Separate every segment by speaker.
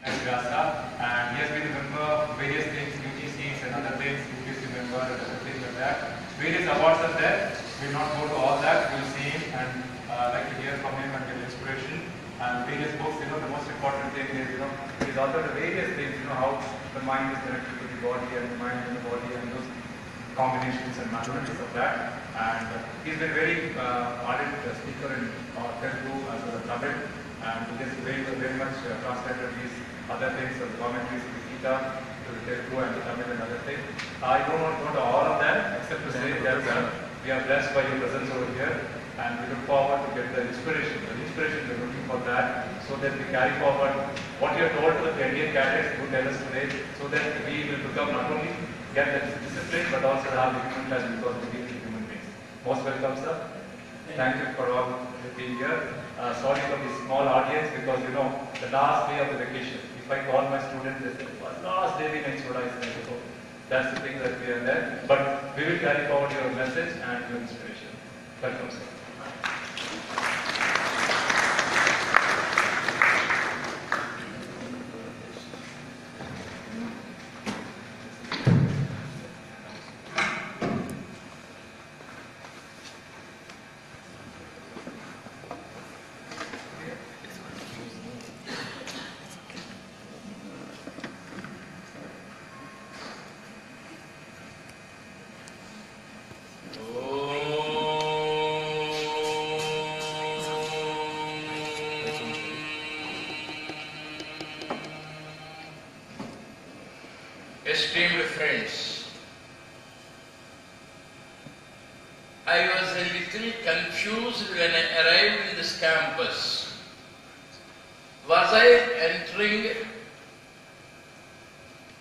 Speaker 1: Vyasa, and he has been a member of various things, UGCs and other things, UGC member and other things like that. Various awards are there. We will not go to all that. We will see him and like to hear from him and get inspiration. And various books, the most important thing is, he's authored various things, how the mind is connected to the body and the mind and the body and those combinations and mathematics of that. And he's been very ardent speaker in Telugu as well as Tamil. And he has very much translated these other things, the commentaries of the Gita to the Telugu and the Tamil and other things. I don't want to go to all of that except to say that we are blessed by your presence over here and we look forward to get the inspiration. The inspiration we are looking for that so that we carry forward what you have told to the Indian cadets who tell us today so that we will become not only get the discipline but also have the human touch because we are human beings. Most welcome, sir. Thank you for all being here. Sorry for the small audience because the last day of the vacation. If I call my students, they say, last day we next what I say. So that's the thing that we are there. But we will carry forward your message and your inspiration. Welcome, sir.
Speaker 2: Esteemed friends, I was a little confused when I arrived in this campus. Was I entering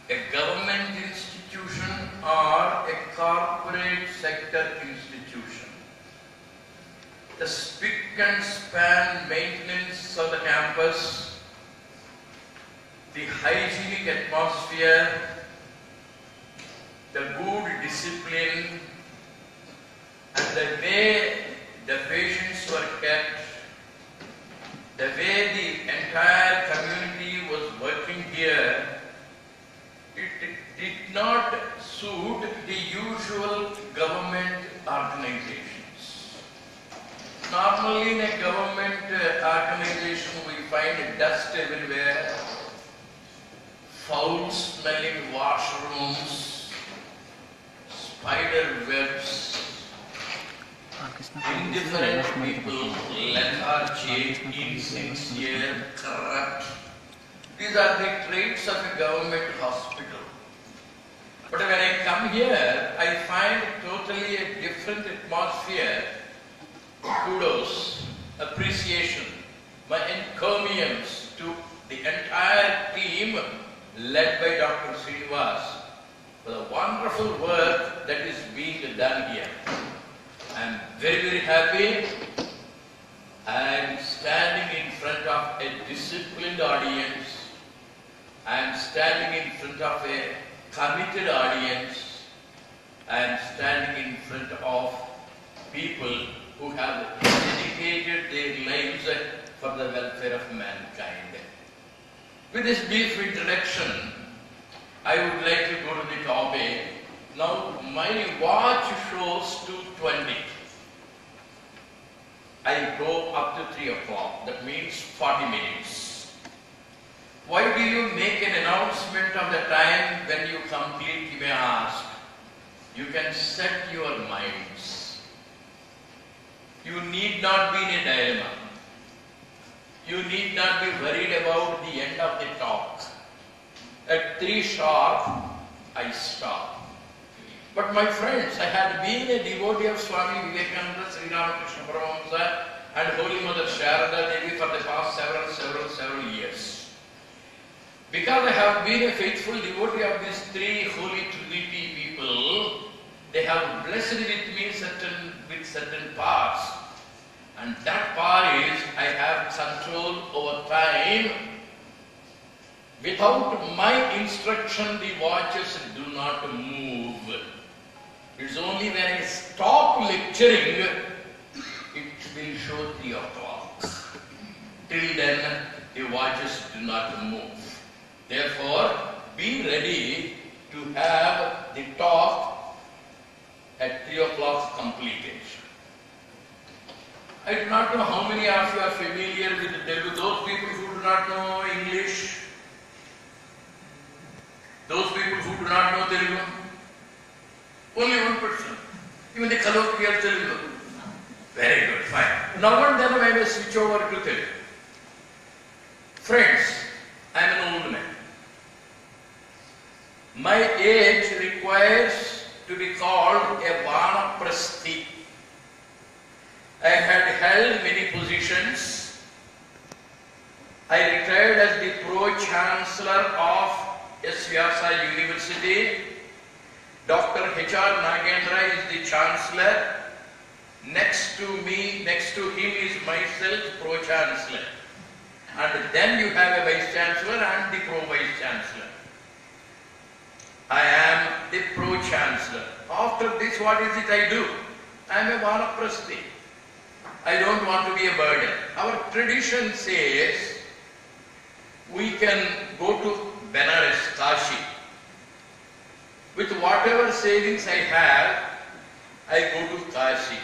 Speaker 2: a government institution or a corporate sector institution? The spick and span maintenance of the campus, the hygienic atmosphere, the good discipline, and the way the patients were kept, the way the entire community was working here, it did not suit the usual government organizations. Normally in a government organization we find dust everywhere, foul-smelling washrooms, spider webs, indifferent people, lethargic, insincere, corrupt. These are the traits of a government hospital. But when I come here, I find totally a different atmosphere. Kudos, appreciation, my encomiums to the entire team led by Dr. Srinivas for the wonderful work that is being done here. I am very happy. I am standing in front of a disciplined audience. I am standing in front of a committed audience. I am standing in front of people who have dedicated their lives for the welfare of mankind. With this brief introduction, I would like to go to the topic. Now, my watch shows 2:20. I go up to 3 o'clock. That means 40 minutes. Why do you make an announcement of the time when you complete, you may ask? You can set your minds. You need not be in a dilemma. You need not be worried about the end of the talk. At 3 sharp, I stop. But my friends, I had been a devotee of Swami Vivekananda, Sri Ramakrishna Paramahamsa and Holy Mother Sharada Devi for the past several years. Because I have been a faithful devotee of these 3 Holy Trinity people, they have blessed with me with certain powers. And that power is, I have control over time. Without my instruction, the watches do not move. It's only when I stop lecturing, it will show 3 o'clock. Till then, the watches do not move. Therefore, be ready to have the talk at 3 o'clock completed. I do not know how many of you are familiar with Telugu. Those people who do not know English, those people who do not know Telugu, only one person. Even the colloquial Telugu. Very good, fine. Now and then I will switch over to Telugu. Friends, I am an old man. My age requires to be called a Vanaprasthi. I had held many positions. I retired as the Pro-Chancellor of S. Vyasa University. Dr. H.R. Nagendra is the Chancellor. Next to me, next to him is myself, Pro-Chancellor. And then you have a Vice-Chancellor and the Pro-Vice-Chancellor. I am the Pro-Chancellor. After this, what is it I do? I am a Vanaprasthi. I don't want to be a burden. Our tradition says we can go to Benares, Kashi. With whatever savings I have, I go to Kashi.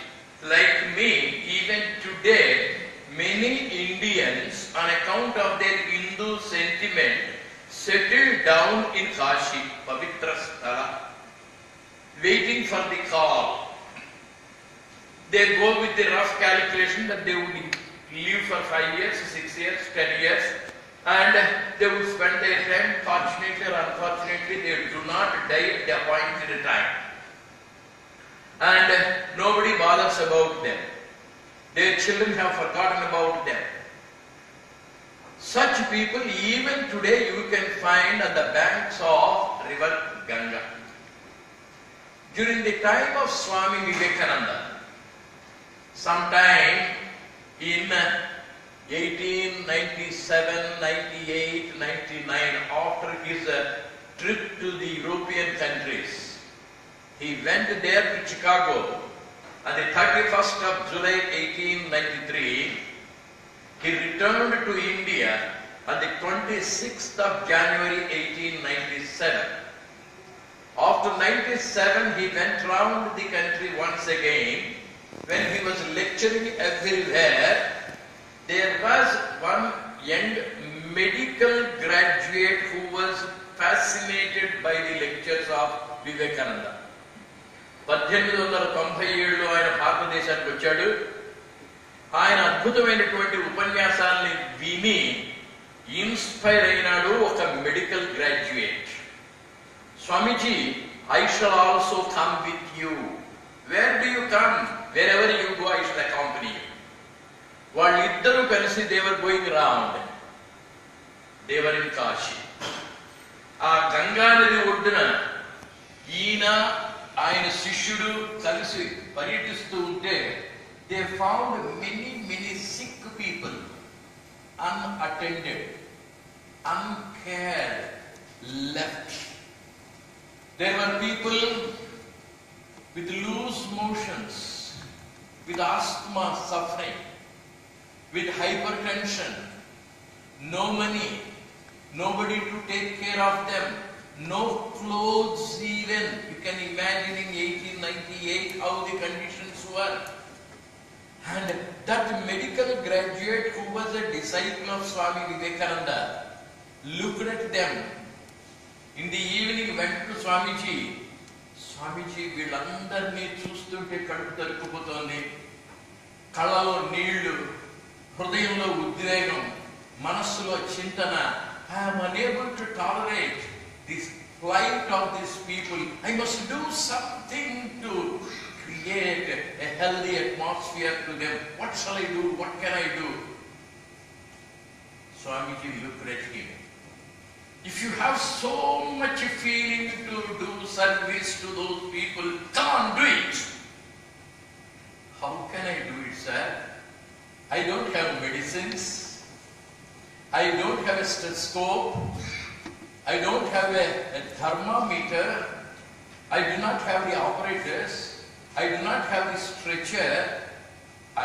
Speaker 2: Like me, even today, many Indians, on account of their Hindu sentiment, settle down in Kashi, Pavitra Sthala, waiting for the call. They go with the rough calculation that they would live for 5 years, 6 years, 10 years, and they would spend their time. Fortunately or unfortunately, they do not die at the appointed time. And nobody bothers about them. Their children have forgotten about them. Such people, even today, you can find on the banks of river Ganga. During the time of Swami Vivekananda, sometime in 1897, 98, 99, after his trip to the European countries, he went there to Chicago. On the 31st of July 1893, he returned to India on the 26th of January 1897. After 97, he went round the country once again. When he was lecturing everywhere, there was one young medical graduate who was fascinated by the lectures of Vivekananda. 1897 ఆయన భారతదేశానికి వచ్చాడు. ఆయన అద్భుతమైనటువంటి ఉపన్యాసాలని విని inspire అయినాడు. ఒక medical graduate. Swamiji, I shall also come with you. Where do you come? Wherever you go, I shall accompany you. వాళ్ళిద్దరూ కలిసి they were going round. They were in Kashi. ఆ గంగా నది ఒడ్డున ఈయన ఆయన శిష్యుడు కలిసి పర్యటిస్తూ ఉంటే they found many sick people unattended, uncared, left. There were people with loose motions, with asthma suffering, with hypertension, no money, nobody to take care of them, no clothes even. You can imagine in 1898 how the conditions were. And that medical graduate who was a disciple of Swami Vivekananda looked at them. In the evening went to Swamiji. Swamiji, వీళ్ళందరినీ చూస్తుంటే కడుపు తరుక్కుపోతోంది. కళ్ళలో నీళ్లు, హృదయంలో ఉద్వేగం, మనస్సులో చింతన. I am unable to tolerate this plight of these people. I must do something to create a healthy atmosphere to them. What shall I do? What can I do? Swamiji looked at him. If you have so much feeling to do service to those people, come on, do it. How can I do it, sir? I don't have medicines. I don't have a stethoscope. I don't have a thermometer. I do not have the apparatus. I do not have the stretcher.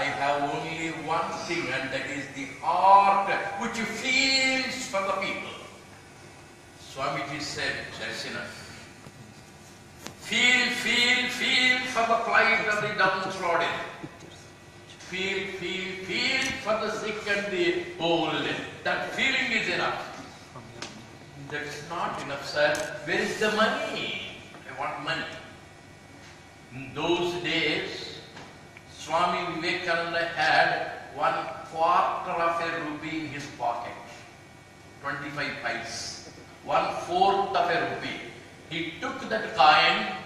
Speaker 2: I have only one thing, and that is the heart which feels for the people. Swamiji said, that's enough. Feel for the plight of the downtrodden. Feel for the sick and the old. That feeling is enough. That's not enough, sir. Where is the money? I want money. In those days, Swami Vivekananda had 1/4 of a rupee in his pocket. 25 paise. 1/4 of a rupee. He took that coin,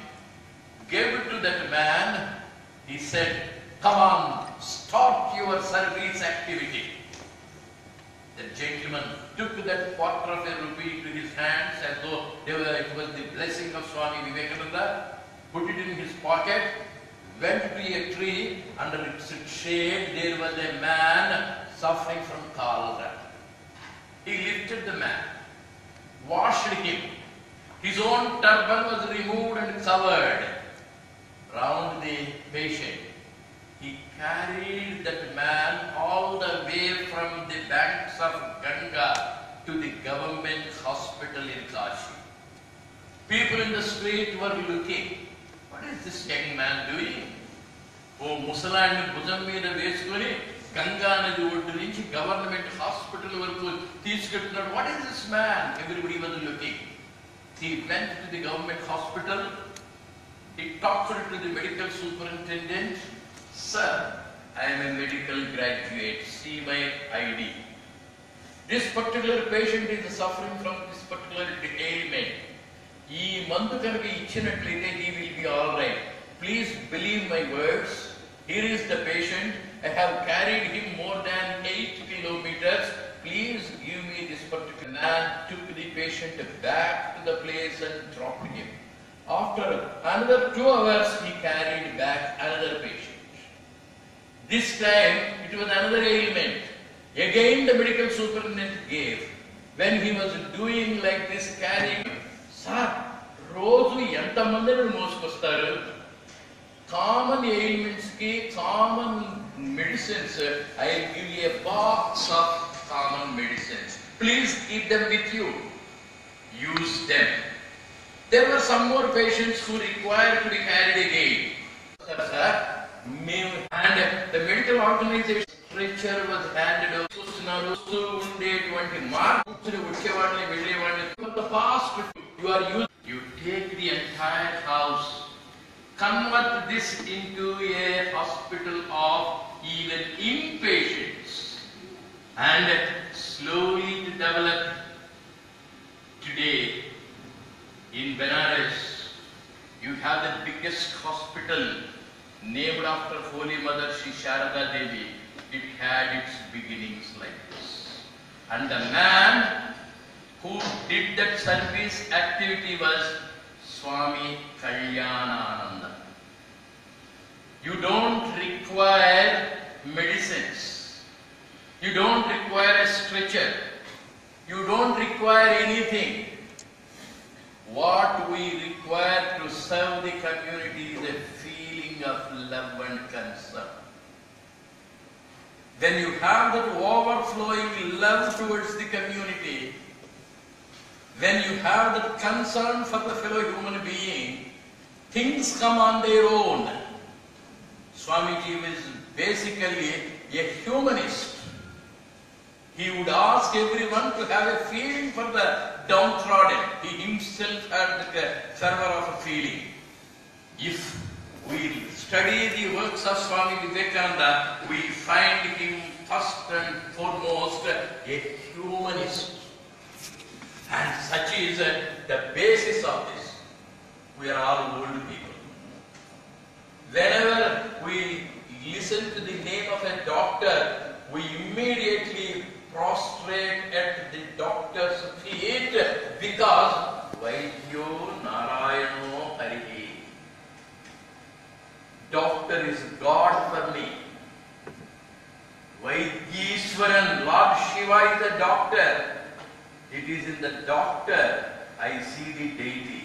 Speaker 2: gave it to that man. He said, come on, start your service activity. The gentleman took that 1/4 of a rupee into his hands as though it was the blessing of Swami Vivekananda, put it in his pocket, went to a tree, under its shade there was a man suffering from cholera. He lifted the man, washed him. His own turban was removed and covered round the patient. He carried that man all the way from the banks of Ganga to the government hospital in Kashi. People in the street were looking. What is this young man doing? Oh, Musalani Bhujam meeda veskoni Ganga nadi oddu nunchi government hospital varaku teeskuntunnadu. What is this man? Everybody was looking. He went to the government hospital. He talked to the medical superintendent. Sir, I am a medical graduate. See my ID. This particular patient is suffering from this particular ailment. Ee mandu kanaka ichinatlaithe he will be all right. Please believe my words. Here is the patient. I have carried him more than 8 kilometers. Please give me this particular. Man took the patient back to the place and dropped him. After another 2 hours, he carried back another patient. This time, it was another ailment. Again, the medical superintendent gave. When he was doing like this, carrying, sir, rozu enta mandani mosukostaru. Common ailments ki, common medicines, I will give you a box of common medicines. Please keep them with you. Use them. There were some more patients who required to be carried again. And the medical organization stretcher was handed over. For the past, you take the entire house, convert this into a hospital of even inpatients, and slowly develop. Today in Benares, you have the biggest hospital named after Holy Mother Sri Sharada Devi. It had its beginnings like this. And the man who did that service activity was Swami Kalyanananda. You don't require medicines. You don't require a stretcher. You don't require anything. What we require to serve the community is a feeling of love and concern. When you have that overflowing love towards the community, when you have that concern for the fellow human being, things come on their own. Swamiji was basically a humanist. He would ask everyone to have a feeling for the downtrodden. He himself had the fervor of a feeling. If we study the works of Swami Vivekananda, we find him first and foremost a humanist. And such is the basis of this. We are all old people. Whenever we listen to the name of a doctor, we immediately prostrate at the doctor's feet because Vaidyo Narayano Harihi. Doctor is God for me. Vaidyeeswaran, Lord Shiva is the doctor. It is in the doctor I see the deity.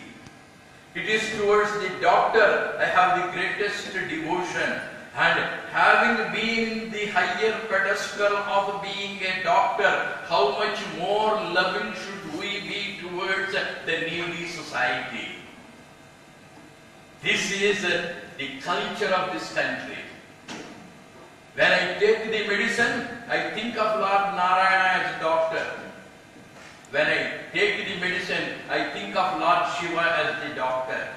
Speaker 2: It is towards the doctor I have the greatest devotion. And having been the higher pedestal of being a doctor, how much more loving should we be towards towards the needy society. This is the culture of this country. When I take the medicine, I think of Lord Narayana as a doctor. When I take the medicine, I think of Lord Shiva as the doctor.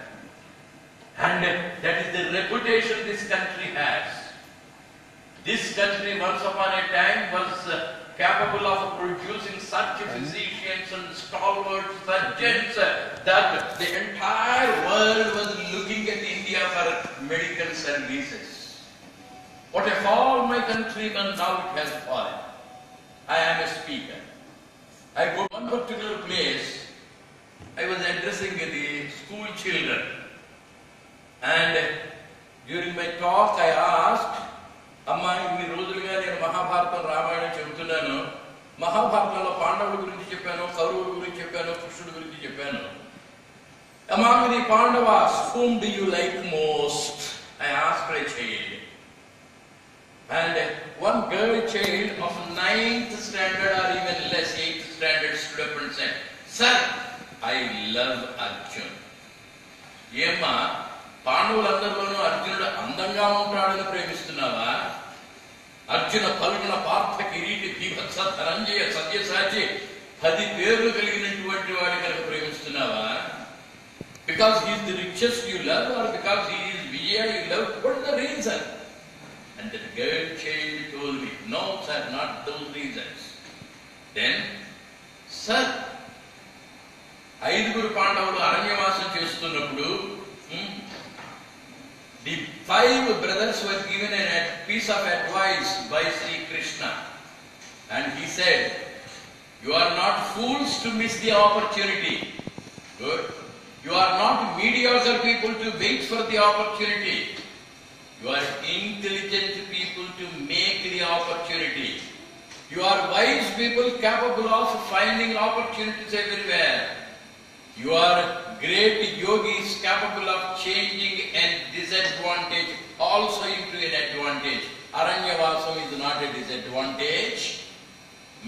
Speaker 2: And that is the reputation this country has. This country once upon a time was capable of producing such physicians and stalwart surgeons that the entire world was looking at India for medical services. What a fall, my countrymen, now it has fallen. I am a speaker. I go to one particular place. I was addressing the school children. And during my talk, I asked, అమ్మా ఇన్ని రోజులుగా నేను మహాభారతం రామాయణం చెబుతున్నాను. మహాభారతంలో పాండవుల గురించి చెప్పాను, కౌరవుల గురించి చెప్పాను, కృష్ణుడి గురించి చెప్పాను. Among the Pandavas, whom do you like most? I asked a child. And one girl child of 9th standard or even less, 8th standard stood up and said, Sir, I love Arjun. ఏమ్మా పాండవులందరిలోనూ అర్జునుడు అందంగా ఉంటాడని ప్రేమిస్తున్నావా? అర్జున పలుకున పార్థ కిరీటి బీభత్స ధనంజయ సత్యసాచి 10 పేర్లు కలిగినటువంటి వాడి కనుక ప్రేమిస్తున్నావా? Because he is the richest you love or because he is Vijaya you love? What is the reason? And the girl child told me, no sir, not those reasons. Then, sir, 5 పాండవులు అరణ్యవాసం చేస్తున్నప్పుడు the 5 brothers were given a piece of advice by Sri Krishna. And he said, you are not fools to miss the opportunity. Good. You are not mediocre people to wait for the opportunity. You are intelligent people to make the opportunity. You are wise people capable of finding opportunities everywhere. You are great yogis capable of changing a disadvantage also into an advantage. Aranyavasam is not a disadvantage.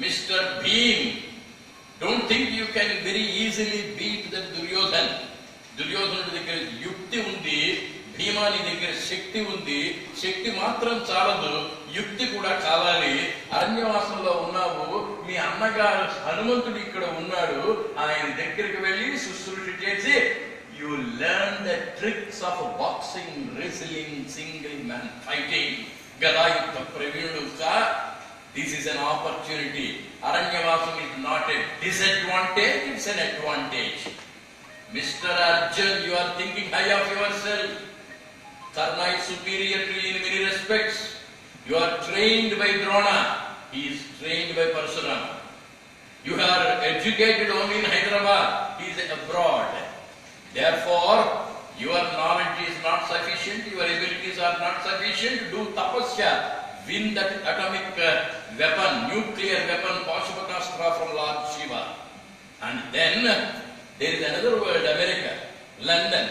Speaker 2: Mr. Bhim, don't think you can very easily beat the Duryodhan. Duryodhan దగ్గర యుక్తి ఉంది, భీమాని దగ్గర శక్తి ఉంది. శక్తి మాత్రం చాలదు, యుక్తి కూడా కావాలి. అరణ్యవాసంలో ఉన్నావు, మీ అన్నగారు హనుమంతుడు ఇక్కడ ఉన్నాడు, ఆయన దగ్గరికి వెళ్ళి శుశ్రూష చేసి you learn the tricks of boxing, wrestling, single man fighting. గదాయుద్ధ ప్రవీణుడుగా. This is an opportunity. Aranyavasam is not a disadvantage, it's an advantage. Mr. Arjun, you are thinking high of yourself. Karna is superior to you in many respects. You are trained by Drona. He is trained by Parshurama. You are educated only in Hyderabad. He is abroad. Therefore, your knowledge is not sufficient. Your abilities are not sufficient. Do tapasya. Win that atomic weapon, nuclear weapon, Pashupakastra from Lord Shiva. And then, there is another word, America, London.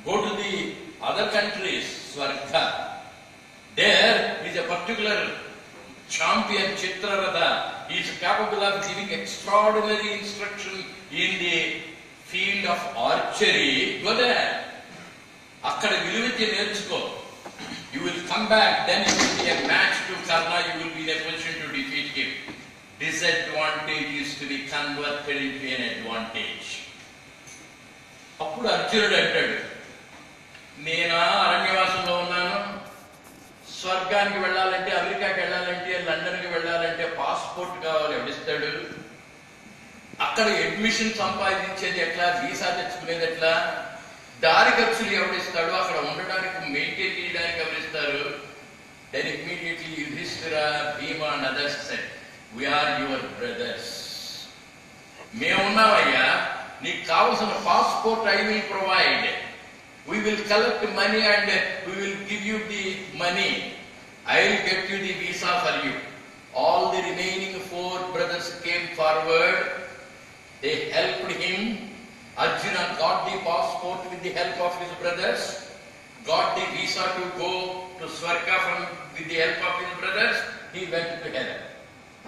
Speaker 2: Go to the other countries, Swarga. There is a particular champion, Chitraratha. He is capable of giving extraordinary instruction in the field of archery. Go there. Akkada viluvithi nerchuko. You will come back, then you will be a match to Karna, you will be in a position to defeat him. Disadvantage is to be converted into an advantage. అప్పుడు అర్జునుడు అంటాడు, నేనా అరణ్యవాసంలో ఉన్నాను, స్వర్గానికి వెళ్ళాలంటే, అమెరికాకి వెళ్ళాలంటే, లండన్కి వెళ్ళాలంటే పాస్పోర్ట్ కావాలి, ఎవడిస్తాడు? అక్కడ అడ్మిషన్ సంపాదించేది ఎట్లా, వీసా తెచ్చుకునేది ఎట్లా, దారి ఖర్చులు ఎవరిస్తాడు, అక్కడ ఉండడానికి మెయింటైన్ చేయడానికి ఎవరిస్తారు? Then immediately Yudhishthira, Bhima and others said, we are your brothers. మేమున్నావయ్యా, నీకు కావలసిన passport I will provide. We will collect money and we will give you the money. I will get you the visa for you. All the remaining 4 brothers came forward. They helped him. Arjuna got the passport with the help of his brothers, got the visa to go to Swarga with the help of his brothers. He went to heaven.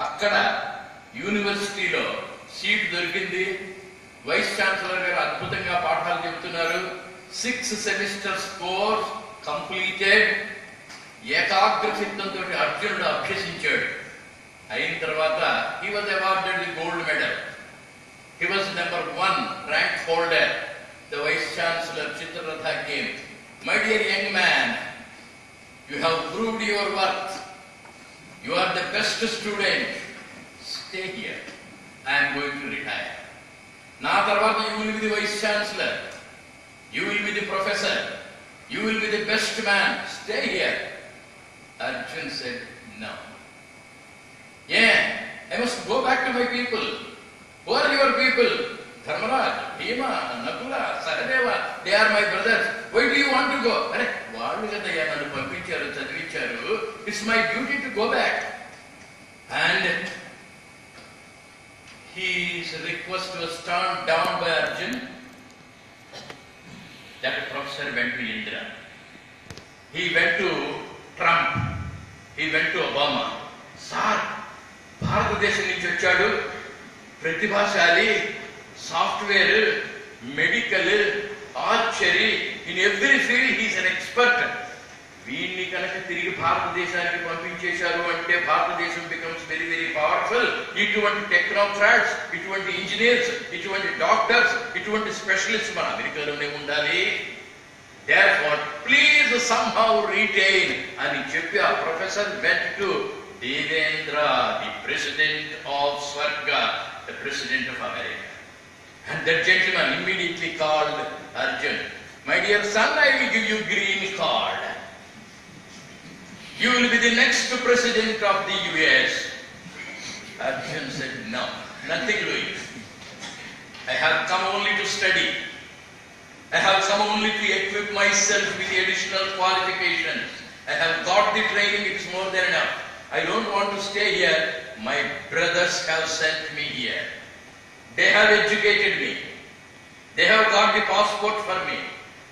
Speaker 2: Akkada university lo seat dorikindi. Vice chancellor గారు అద్భుతంగా పాఠాలు చెబుతున్నారు. 6 semesters course completed. ఏకాగ్ర చిత్తంతో అర్జునుడు అభ్యసించాడు. అయిన తర్వాత he was awarded the gold medal. He was number 1 rank holder. The vice chancellor Chitraratha came. My dear young man, you have proved your worth. You are the best student. Stay here. I am going to retire. Na tarvata you will be the vice chancellor. You will be the professor. You will be the best man. Stay here. Arjun said, no. Yeah, I must go back to my people. Who are your people? Dharmaraj, Bhima, Nakula, Sahadeva, they are my brothers. Why do you want to go? It's my duty to go back. And his request was turned down by Arjun. That professor went to Indra. He went to Trump. He went to Obama. Sir, భారతదేశం నుంచి వచ్చాడు, ప్రతిభాశాలి, software, medical, archery, in every field he's an expert. వీడిని కనుక తిరిగి భారతదేశానికి పంపించేశారు అంటే భారతదేశం బికమ్స్ వెరీ వెరీ పవర్ఫుల్. ఇటువంటి టెక్నోక్రాట్స్, ఇటువంటి ఇంజనీర్స్, ఇటువంటి డాక్టర్స్, ఇటువంటి స్పెషలిస్ట్ మన అమెరికాలోనే ఉండాలి. Therefore, please somehow retain అని చెప్పి ఆ professor went to Devendra, the president of Swarga, the president of America. And that gentleman immediately called Arjun. My dear son, I will give you green card. You will be the next president of the US. Arjun said, no, nothing doing. I have come only to study. I have come only to equip myself with additional qualifications. I have got the training, it's more than enough. I don't want to stay here. My brothers have sent me here. They have educated me. They have got the passport for me.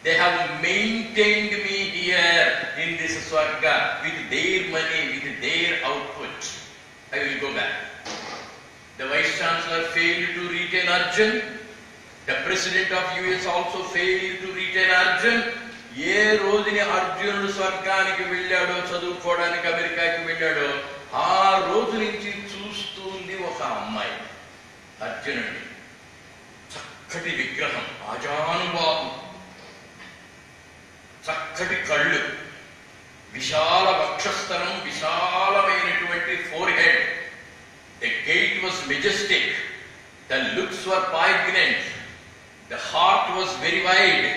Speaker 2: They have maintained me here in this Swarga with their money, with their output. I will go back. The Vice Chancellor failed to retain Arjun. The President of US also failed to retain Arjun. ఏ రోజుని అర్జునుడు స్వర్గానికి వెళ్ళాడో, చదువుకోవడానికి అమెరికాకి వెళ్ళాడో, ఆ రోజు నుంచి చూస్తుంది ఒక అమ్మాయి అర్జునుడిని. చక్కటి విగ్రహం, ఆజానుబాహు, చక్కటి కళ్ళు, విశాల వక్షస్థలం, విశాలమైనటువంటి forehead. The gait was majestic. The looks were poignant. The heart was very wide.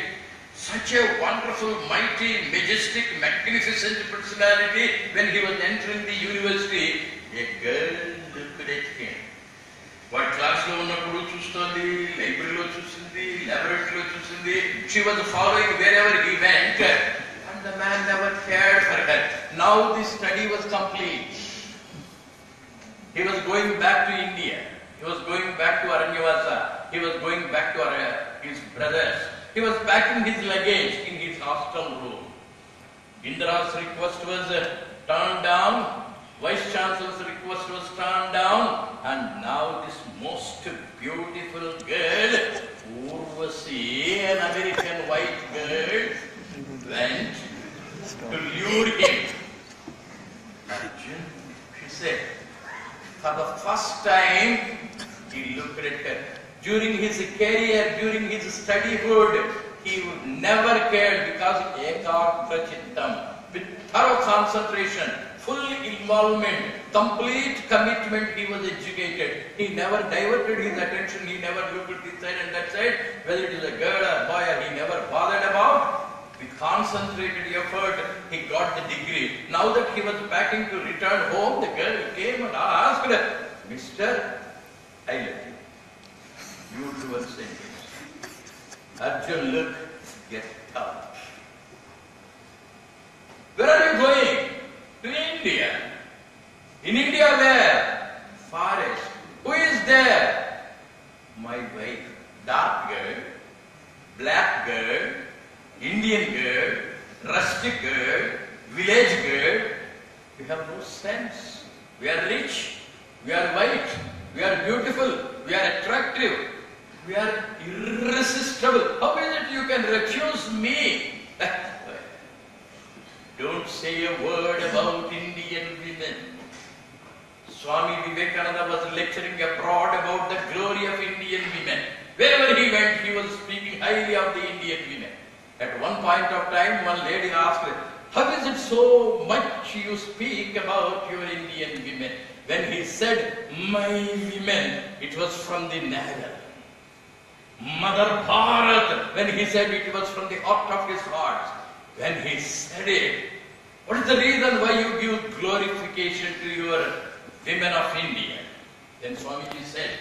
Speaker 2: Such a wonderful, mighty, majestic, magnificent personality. When he was entering the university, a girl looked at him. What class lo unnappudu chustundi, library lo chusindi, laboratory lo chusindi. She was following wherever he went, and the man never cared for her. Now the study was complete. He was going back to India. He was going back to Aranyavasa. He was going back to his brothers. He was packing his luggage in his hostel room. Indra's request was turned down. Vice Chancellor's request was turned down. And now this most beautiful girl, Urvasi, an American white girl, went to lure him. Arjun, she said, for the first time, he looked at her. During his career, during his studyhood, he would never cared because ekagra chittam, with thorough concentration, full involvement, complete commitment, he was educated. He never diverted his attention, he never looked at this side and that side, whether it is a girl or a boy, he never bothered about. With concentrated effort, he got the degree. Now that he was packing to return home, the girl came and asked, Mister, I love you. You do a sentence. Arjun look, get out. Where are you going? To India. In India where? Forest. Who is there? My wife. Dark girl, black girl, Indian girl, rustic girl, village girl. You have no sense. We are rich, we are white, we are beautiful, we are attractive. We are irresistible. How is it you can refuse me? Don't say a word about Indian women. Swami Vivekananda was lecturing abroad about the glory of Indian women. Wherever he went, he was speaking highly of the Indian women. At one point of time, one lady asked, how is it so much you speak about your Indian women? When he said, my women, it was from the navel. Mother Bharat, when he said it was from the heart of his heart. When he said it, what is the reason why you give glorification to your women of India? Then Swamiji said,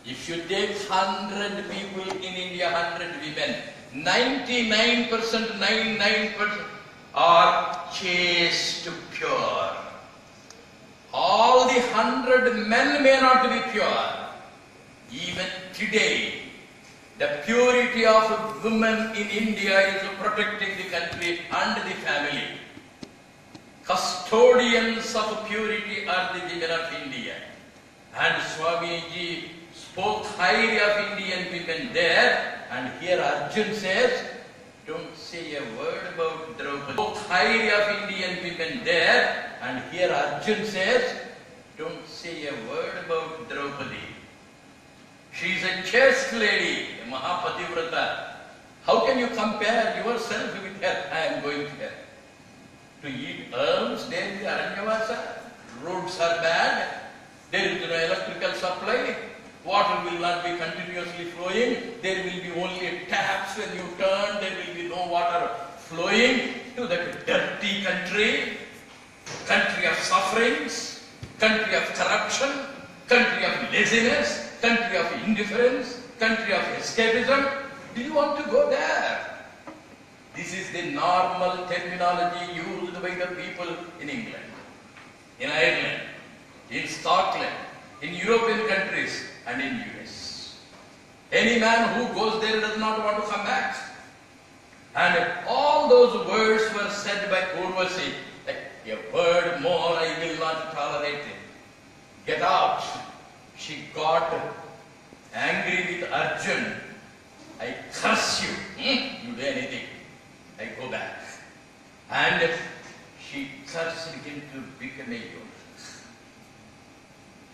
Speaker 2: if you take 100 people in India, 100 women, 99% are chaste, pure. All the 100 men may not be pure. Even today, the purity of women in India is protecting the country and the family. Custodians of purity are the women of India. And Swamiji spoke highly of Indian women there. And here Arjun says, don't say a word about Draupadi. Spoke highly of Indian women there. And here Arjun says, don't say a word about Draupadi. She is a chaste lady, a Mahapativrata. How can you compare yourself with her? I am going there. To eat herbs, there is Aranyavasa. Roads are bad. There is no electrical supply. Water will not be continuously flowing. There will be only taps when you turn. There will be no water flowing to that dirty country. Country of sufferings. Country of corruption. Country of laziness. Country of indifference, country of escapism. Do you want to go there? This is the normal terminology used by the people in England, in Ireland, in Scotland, in European countries and in US. Any man who goes there does not want to come back. And all those words were said by Urvasi, like, a word more I will not tolerate it. Get out. She got angry with Arjun. I curse you. You do anything. I go back. And she cursed him to become a yogi.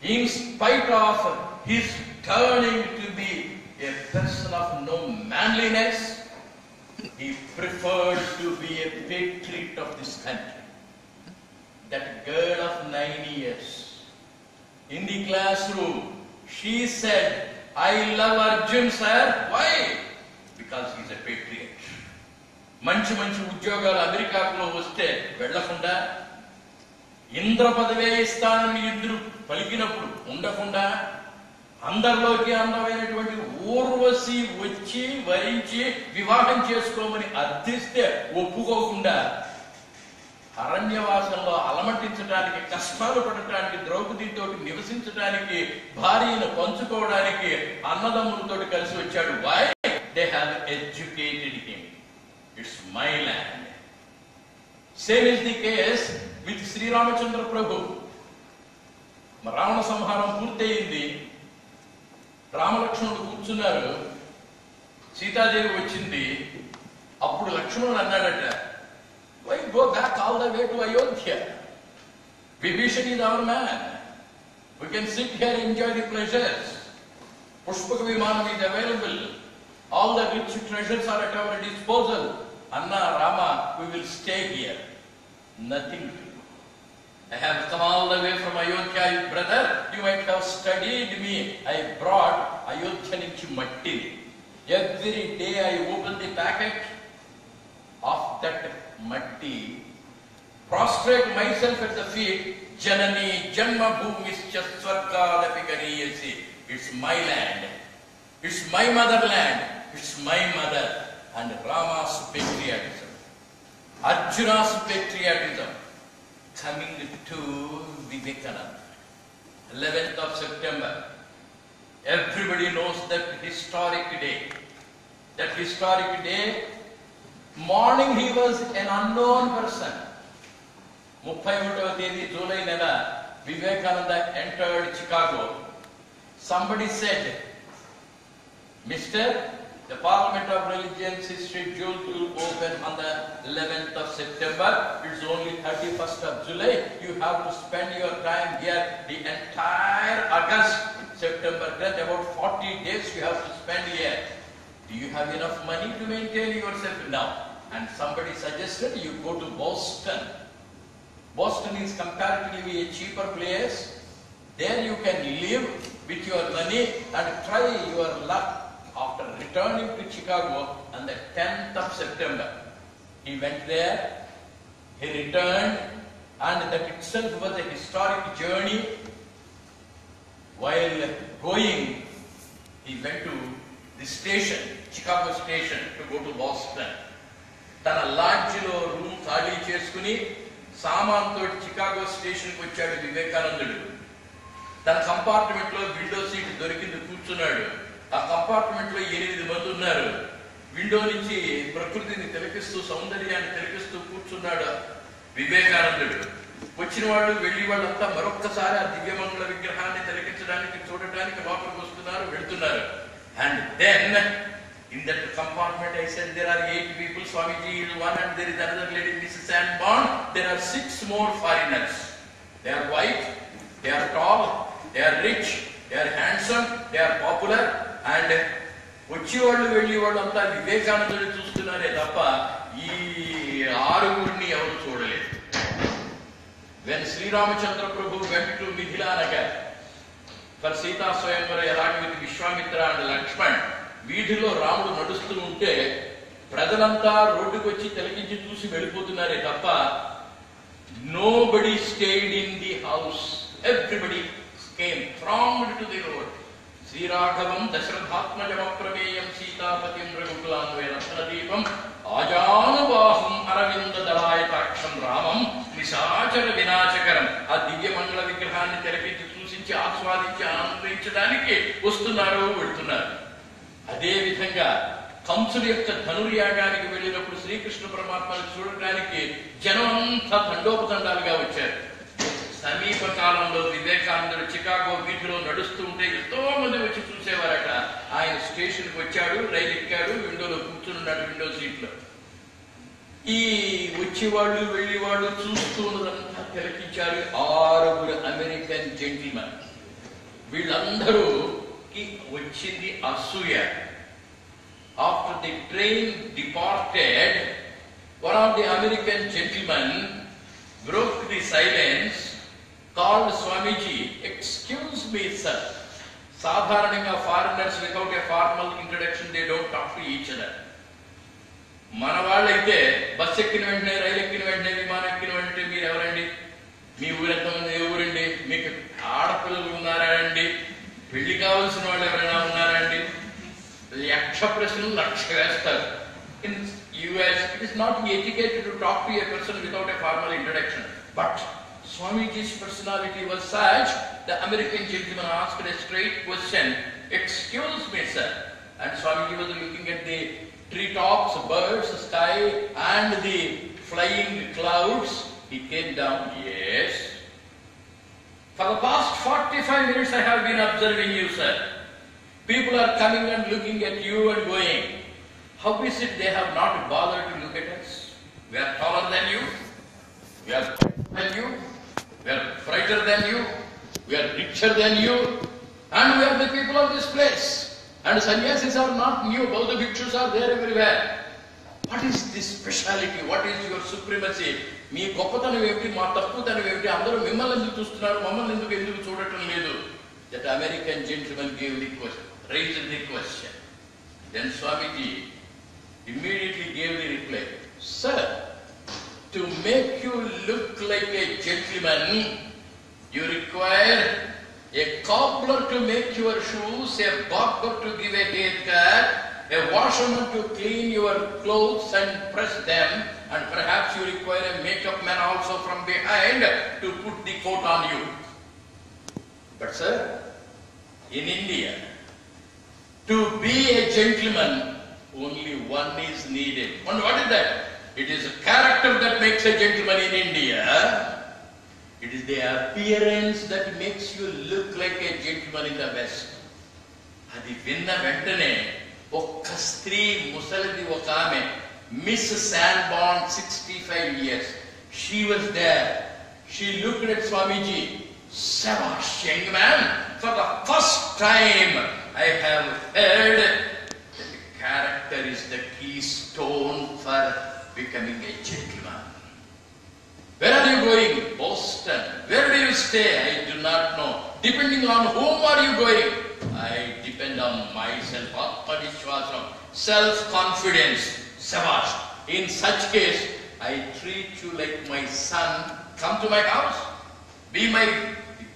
Speaker 2: In spite of his turning to be a person of no manliness, he preferred to be a patriot of this country. That girl of 9 years, in the classroom, she said, I love Arjun, sir. Why? Because he's a patriot. మంచి ఉద్యోగాలు అమెరికాలో వస్తే వెళ్లకుండా, ఇంద్ర పదవే ఇస్తానని ఇంద్రుడు పలికినప్పుడు ఉండకుండా, అందరిలోకి అందమైనటువంటి ఊర్వశి వచ్చి వరించి వివాహం చేసుకోమని అర్థిస్తే ఒప్పుకోకుండా, అరణ్యవాసంలో అలమటించడానికి, కష్టాలు పడటానికి, ద్రౌపదితో నివసించడానికి, భార్యను పంచుకోవడానికి అన్నదమ్ములతో కలిసి వచ్చాడు. Why? They have educated him. It's my land. Same is the case with Sri Ramachandra Prabhu. Ravana సంహారం పూర్తయింది. రామలక్ష్మణుడు కూర్చున్నారు. సీతాదేవి వచ్చింది. అప్పుడు లక్ష్మణుడు అన్నాడట, why go back all the way to Ayodhya? Vibhishan is our man. We can sit here and enjoy the pleasures. Pushpaka Vimanam is available. All the rich treasures are at our disposal. Anna, Rama, we will stay here. Nothing to do. I have come all the way from Ayodhya, brother. You might have studied me. I brought Ayodhya nunchi matti. Every day I open the packet of that matti, prostrate myself at the feet. Janani Janma Bhumischa Swargadapi Gariyasi. It's my land. It's my motherland. It's my mother. And Rama's patriotism, Arjuna's patriotism, coming to Vivekananda. 11th of September. Everybody knows that historic day. That historic day, morning he was an unknown person. 31వ తేదీ July నెల Vivekananda entered Chicago. Somebody said, Mr. The Parliament of Religions is scheduled to open on the 11th of September. It's only 31st of July. You have to spend your time here the entire August, September, about 40 days you have to spend here. Do you have enough money to maintain yourself? No. And somebody suggested you go to Boston. Boston is comparatively a cheaper place. There you can live with your money and try your luck. After returning to Chicago on the 10th of September, he went there, he returned, and that itself was a historic journey. While going, he went to the station, Chicago station, to go to Boston. Tana lodge lo room khali cheskuni samanto Chicago station ku vachadu Vivekanandudu. Tana compartment lo window seat dorikindi కూర్చున్నాడు. ఆ compartment లో 8 మంది ఉన్నారు. Window నుంచి ప్రకృతిని తిలకిస్తూ సౌందర్యాన్ని తిలకిస్తూ కూర్చున్నాడు వివేకానందుడు. వచ్చిన వాళ్ళు వెళ్ళి వాళ్ళంతా మరొక్కసారి ఆ దివ్యమంగళ విగ్రహాన్ని తిలకించడానికి చూడటానికి లోపలికి వస్తున్నారు, వెళ్తున్నారు. And then in that compartment I said there are 8 people. Swamiji is one and there is another lady, Mrs. Sanborn. There are 6 more foreigners. They are white, they are tall, they are rich, they are handsome, they are popular. And వచ్చేవాళ్ళు వెళ్ళేవాళ్ళు అంతా వివేకానందుడు చూస్తున్నారే తప్ప ఈ 6 ఎవరు చూడలేదు. When Sri Ramachandra Prabhu went to Mithila Nagar for Sita Swayamvara along with Vishwamitra and Lakshman, వీధిలో రాముడు నడుస్తూ ఉంటే ప్రజలంతా రోడ్డుకు వచ్చి తిలకించి చూసి వెళ్ళిపోతున్నారే తప్ప nobody stayed in the house. Everybody came, thronged to the road. శ్రీరాఘవం దశరథాత్మజమప్రమేయం సీతాపతిం రఘుకులాన్వయ రత్నదీపం ఆజానుబాహుం Aravinda దళాయతాక్షం రామం నిశాచర వినాశకరం. ఆ దివ్య మంగళ విగ్రహాన్ని తెరపించి చూసించి ఆస్వాదించి ఆనందించడానికి వస్తున్నారు, వెళుతున్నారు. అదే విధంగా కంసుడి యొక్క ధనుర్యాగానికి వెళ్ళినప్పుడు శ్రీకృష్ణ పరమాత్మను చూడటానికి జనం అంతా దండోపదండాలుగా వచ్చారు. సమీప కాలంలో వివేకానందుడు చికాగో వీధిలో నడుస్తూ ఉంటే ఎంతో మంది వచ్చి చూసేవారట. ఆయన స్టేషన్కి వచ్చాడు, రైలు ఎక్కాడు, విండోలో కూర్చున్నాడు, విండో సీట్లో. ఈ వచ్చేవాళ్ళు వెళ్ళేవాళ్ళు చూస్తూ ఉన్నదంతా తిలకించారు. 6 అమెరికన్ జెంటిల్మెన్. వీళ్ళందరూ వచ్చింది అసూయ. After the train departed, one of the American gentlemen broke the silence, called Swamiji. Excuse me, sir. Sadharananga foreigners without a formal introduction, they don't talk to each other. మన వాళ్ళైతే bus ఎక్కిన వెంటనే, రైలు ఎక్కిన వెంటనే, విమానం ఎక్కిన వెంటనే మీరు ఎవరండి, మీ ఊరెంతమంది, ఏ ఊరండి, మీకు ఆడపిల్లలు ఉన్నారా అండి, పెళ్లి కావాల్సిన వాళ్ళు ఎవరైనా ఉన్నారా అండి, 1,00,000 ప్రశ్నలు 1,00,000 వేస్తారు. In US, it is not etiquette to talk to a person without a formal introduction. But Swamiji's personality was such, the American gentleman asked a straight question, "Excuse me, sir." And Swamiji was looking at the treetops, birds, sky, and the flying clouds. He came down. "Yes. For the past 45 minutes I have been observing you, sir. People are coming and looking at you and going. How is it they have not bothered to look at us? We are taller than you, we are better than you, we are brighter than you, we are richer than you, and we are the people of this place. And sannyasis are not new, Bauddha bhikshus are there everywhere. What is this speciality? What is your supremacy? మీ గొప్పతనం ఏమిటి, మా తక్కువతనం ఏమిటి, అందరూ మిమ్మల్ని ఎందుకు చూస్తున్నారు, మమ్మల్ని ఎందుకు చూడటం లేదు? That American gentleman gave the question, raised the question. Then Swamiji immediately gave the reply, "Sir, to make you look like a gentleman, you require a cobbler to make your shoes, a barber to give a haircut, a washerman to clean your clothes and press them, and perhaps you require a makeup man also from behind to put the coat on you. But sir, in India, to be a gentleman, only one is needed." And what is that? It is a character that makes a gentleman in India. It is the appearance that makes you look like a gentleman in the West. అది విన్న వెంటనే ఒక్క స్త్రీ ముసలిది ఒక ఆమె miss శాన్బార్న్ 65 years. She was there. She looked at Swamiji. Sabash, young man, for the first time I have heard that character is the keystone for becoming a gentleman. Where are you going? Boston. Where do you stay? I do not know. Depending on whom are you going? I depend on myself. Atmavishwasam, self-confidence. Sabash. In such case, I treat you like my son. Come to my house. Be my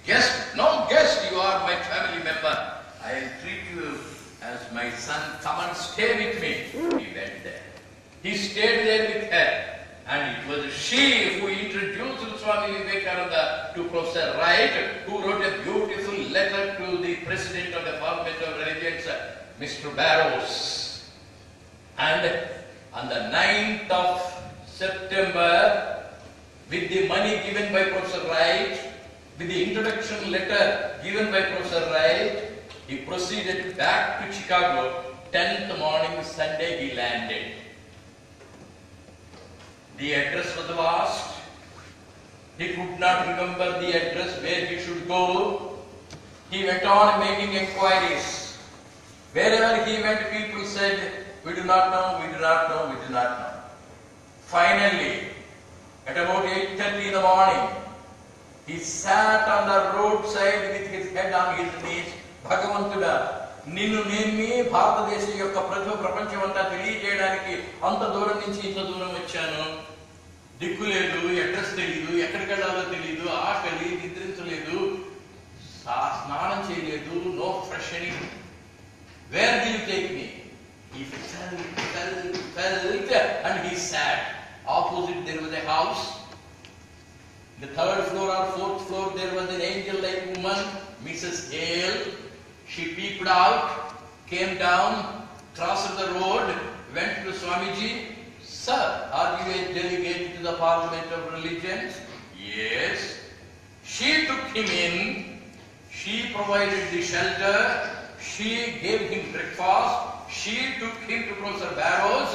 Speaker 2: guest. No guest, you are my family member. I will treat you as my son. Come and stay with me. He went there. He stayed there with her. And it was she who introduced Swami Vivekananda to Professor Wright, who wrote a beautiful letter to the President of the Parliament of Religions, Mr. Barrows. And on the 9th of September, with the money given by Professor Wright, with the introduction letter given by Professor Wright, he proceeded back to Chicago. 10th morning, Sunday, he landed. The address was asked. He could not remember the address where he should go. He went on making inquiries. Wherever he went, people said, we do not know, we do not know, we do not know. Finally, at about 8:30 in the morning, he sat on the roadside with his head on his knees. Bhagavantuda, నిన్ను నేమ్మి భారతదేశం యొక్క ప్రపంచం అంతా తెలియజేయడానికి అంత దూరం నుంచి ఇంత దూరం వచ్చాను. దిక్కు లేదు, అడ్రస్ తెలియదు, ఎక్కడికి వెళ్ళాలో తెలియదు, ఆకలి, నిద్రించలేదు, స్నానం చేయలేదు, no freshening. Where will you take me? He felt and he sat. Opposite there was a house. The 3rd floor or 4th floor there was an angel-like woman, Mrs. Hale. She peeped out, came down, crossed the road, went to Swamiji. Sir, are you a delegate to the Parliament of Religions? Yes. She took him in. She provided the shelter. She gave him breakfast. She took him to Professor Barrows,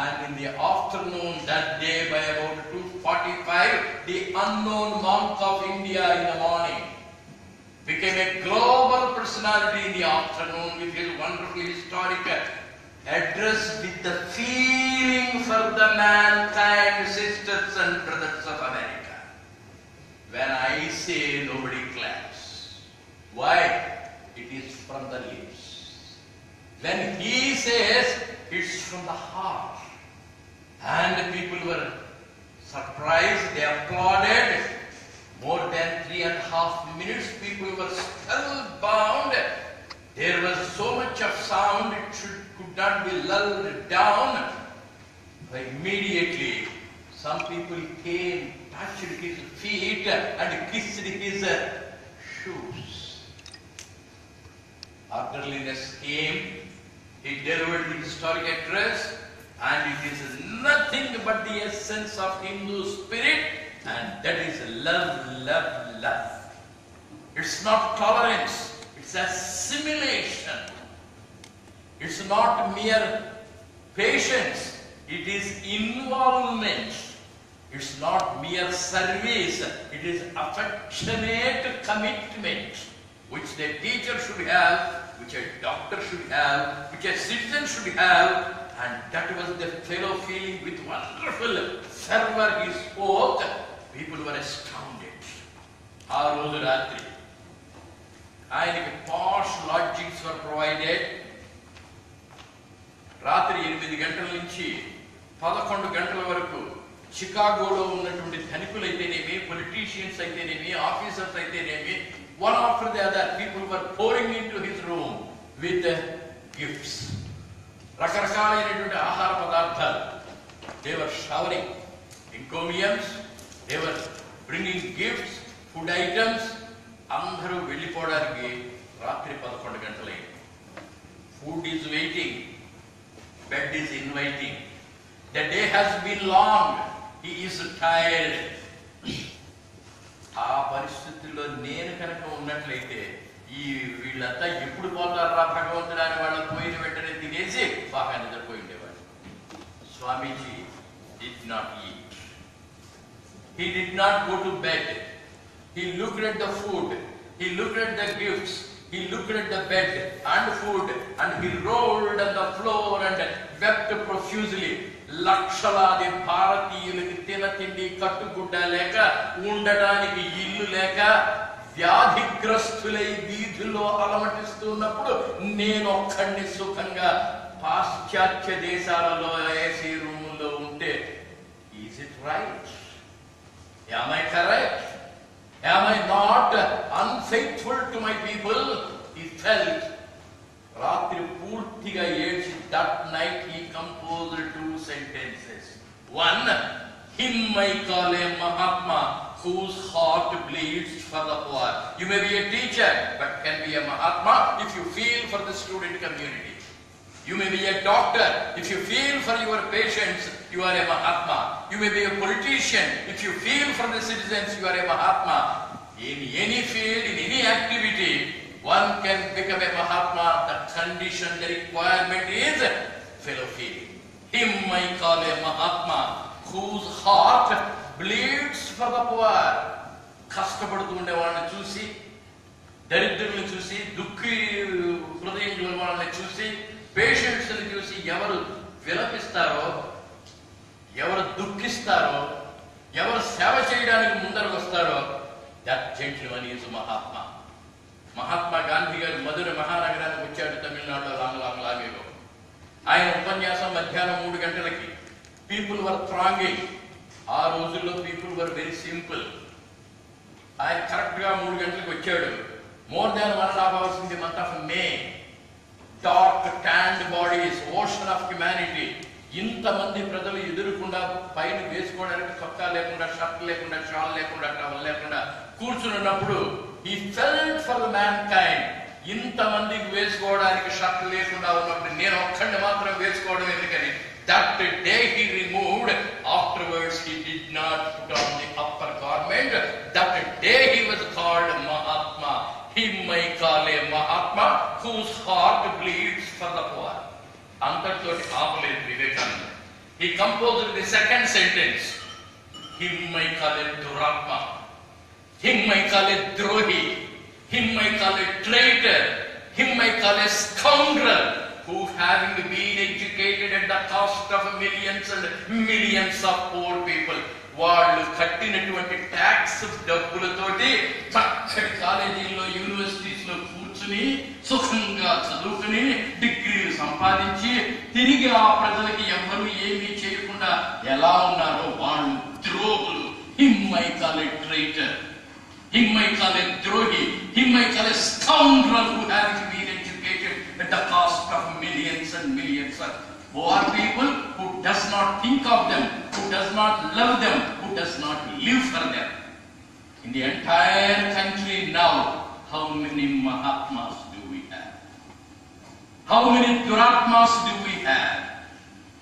Speaker 2: and in the afternoon that day by about 2:45, the unknown monk of India in the morning became a global personality in the afternoon with his wonderful historic address with the feeling for the mankind, sisters and brothers of America. When I say nobody claps, why? It is from the lips. When he says, it's from the heart. And people were surprised, they applauded. More than 3.5 minutes, people were spellbound. There was so much of sound, it could not be lulled down. But immediately, some people came, touched his feet and kissed his shoes. Orderliness came. He delivered the historic address, and it is nothing but the essence of Hindu spirit, and that is love, love, love. It's not tolerance, it's assimilation. It's not mere patience, it is involvement. It's not mere service, it is affectionate commitment, which the teacher should have, which a doctor should have, which a citizen should have, and that was the fellow feeling with wonderful fervor he spoke. People were astounded. Aa roju ratri, ఆయనకి posh lodgings were provided. రాత్రి 8 గంటల నుంచి 11 గంటల వరకు చికాగోలో ఉన్నటువంటి ధనికులైతేనేమి, politicians అయితేనేమి, officers అయితేనేమి, one after the other, people were pouring into his room with gifts. రకరకాలైనటువంటి ఆహార పదార్థాలు. They were showering encomiums, they were bringing gifts, food items. అందరూ వెళ్ళిపోవడానికి రాత్రి 11 గంటలైంది. Food is waiting, bed is inviting. The day has been long, he is tired. ఆ పరిస్థితుల్లో నేను కనుక ఉన్నట్లయితే ఈ వీళ్ళంతా ఎప్పుడు పోతారా భగవంతుడు అని వాళ్ళ పోయిన వెంటనే తినేసి బాగా నిద్రపోయి ఉండేవాడు. స్వామీజీ did not eat. He did not go to bed. He looked at the food. He looked at the gifts. He looked at the bed and food, and he rolled on the floor and wept profusely. లక్షలాది భారతీయులకి తిండి కట్టుగుడ్డ లేక, ఉండడానికి ఇల్లు లేక, వ్యాధిగ్రస్తులై వీధుల్లో అలమటిస్తున్నప్పుడు నేను ఒక్కడిని సుఖంగా పాశ్చాత్య దేశాలలో ఏసీ రూముల్లో ఉంటే, is it right? Am I correct? Am I not unfaithful to my people? He felt. రాత్రి పూర్తిగా ఏడ్చి, that night he composed 2 sentences. One, him I call a Mahatma whose heart bleeds for the poor. You may be a teacher, but can be a Mahatma if you feel for the student community. You may be a doctor. If you feel for your patients, you are a Mahatma. You may be a politician. If you feel for the citizens, you are a Mahatma. In any field, in any activity, one can become a Mahatma. The condition, the requirement is fellow feeling. Him I call a Mahatma whose heart bleeds for the poor. కష్టపడుతూ ఉండే వాళ్ళని చూసి, దరిద్రులను చూసి, దుఃఖి హృదయం వాళ్ళని చూసి, patients ని చూసి ఎవరు విలపిస్తారో, ఎవరు దుఃఖిస్తారో, ఎవరు సేవ చేయడానికి ముందరకు వస్తారో, that gentleman is Mahatma. Mahatma Gandhi గారు మధుర మహానగరానికి వచ్చాడు, తమిళనాడులో రామలాంగేలో. ఆయన ఉపన్యాసం మధ్యాహ్నం 3 గంటలకి. People were thronging. ఆ రోజుల్లో పీపుల్ వర్ వెరీ సింపుల్. ఆయన కరెక్ట్ గా 3 గంటలకు వచ్చాడు. More than 1.5 hours in the month of May. Dark tanned bodies, ocean of humanity. ఇంతమంది ప్రజలు ఎదురుకుండా, పైన వేసుకోవడానికి చొక్కా లేకుండా, షర్ట్ లేకుండా, షాల్ లేకుండా, టవల్ లేకుండా కూర్చున్నప్పుడు he felt for the mankind. ఇంతమందికి వేసుకోవడానికి షర్ట్ లేకుండా ఉన్నప్పుడు నేను ఒక్కడిని మాత్రం వేసుకోవడం ఎందుకని, that day he removed. Afterwards he did not put on the upper garment. That day he was called Mahatma. Him I call a Mahatma whose heart bleeds for the poor. అంతటితోటి ఆపలేదు Vivekananda. He composed the second sentence. Him I call a Duratma. Him I call a Drohi. Him I call a traitor. Him I call a scoundrel, who having been educated at the cost of millions and millions of poor people, వాళ్ళు కట్టినటువంటి tax డబ్బులతోటి చక్కటి కాలేజీల్లో, universities లో కూర్చుని సుఖంగా చదువుకుని డిగ్రీలు సంపాదించి తిరిగి ఆ ప్రజలకి ఎవ్వరూ ఏమీ చేయకుండా ఎలా ఉన్నారో వాళ్ళు ద్రోహులు. Him I call a traitor. Him I call a drohi. Him I call a scoundrel, who having been educated at the cost of millions and millions of poor people, who does not think of them, who does not love them, who does not live for them. In the entire country now, how many Mahatmas do we have? How many Duratmas do we have?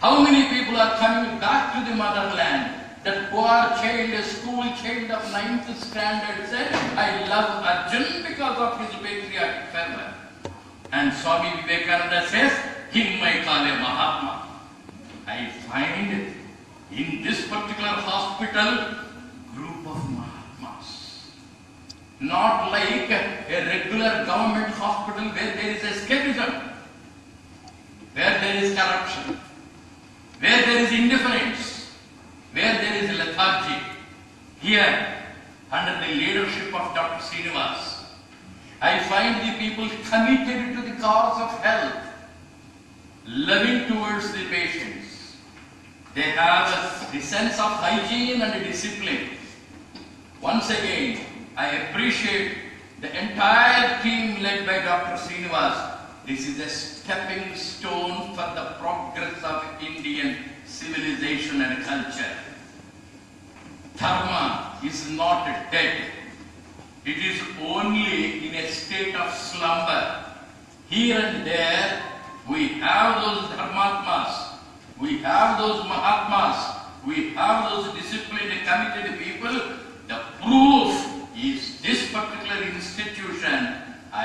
Speaker 2: How many people are coming back to the motherland? That poor child, a school child of 9th standard said, I love Arjun because of his patriotic fervor. And Swami Vivekananda says, him I call a Mahatma. I find in this particular hospital group of Mahatmas. Not like a regular government hospital where there is escapism, where there is corruption, where there is indifference, where there is lethargy. Here, under the leadership of Dr. Srinivas, I find the people committed to the cause of health, loving towards the patients. They have the sense of hygiene and discipline. Once again, I appreciate the entire team led by Dr. Srinivas. This is a stepping stone for the progress of Indian civilization and culture. Dharma is not dead. It is only in a state of slumber. Here and there, we have those Dharmatmas, we have those Mahatmas, we have those disciplined, committed people. The proof is this particular institution.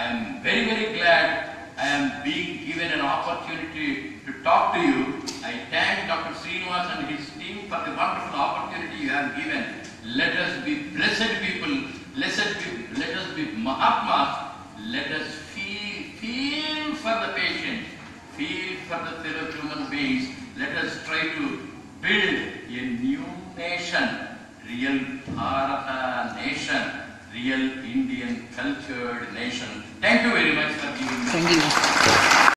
Speaker 2: I am very, very glad I am being given an opportunity to talk to you. I thank Dr. Srinivas and his team for the wonderful opportunity you have given. Let us be blessed people. Let us be Mahatmas. Let us feel for the patient, feel for the fellow human beings. Let us try to build a new nation, real Bharata nation, real Indian cultured nation. Thank you very much for giving me.
Speaker 3: Thank you.